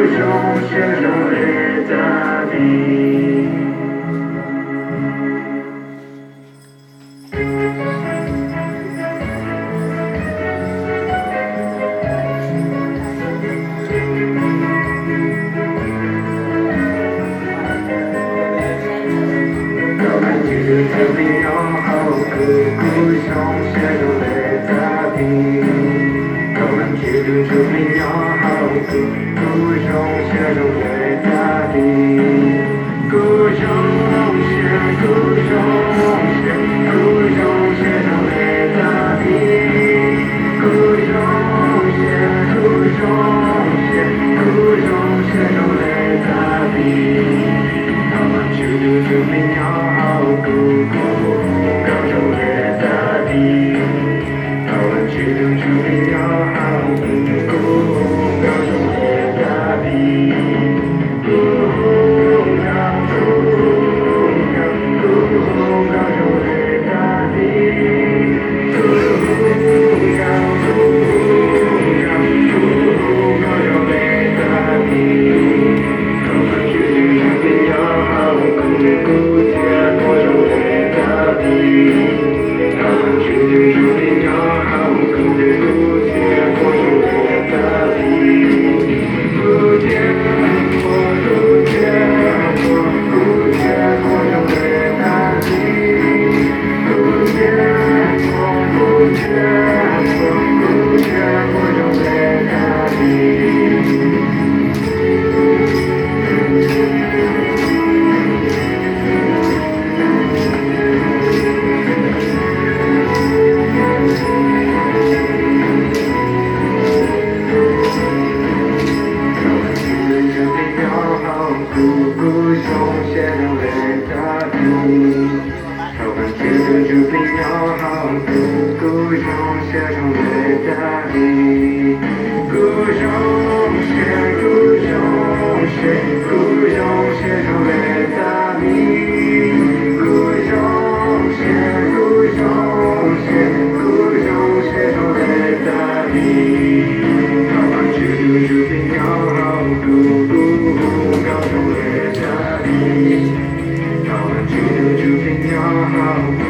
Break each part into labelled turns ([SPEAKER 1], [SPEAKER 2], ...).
[SPEAKER 1] 种是热烈的冰。我们继续这边摇后故乡是热烈的冰。我们继续这边摇后故乡是热烈的冰。故乡是故乡是故乡是热烈的冰。故乡是故乡是故乡是热烈的冰。我们继续这边摇后高热烈的冰。我们继续这边摇后高热烈的冰。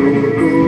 [SPEAKER 1] Go, go, go.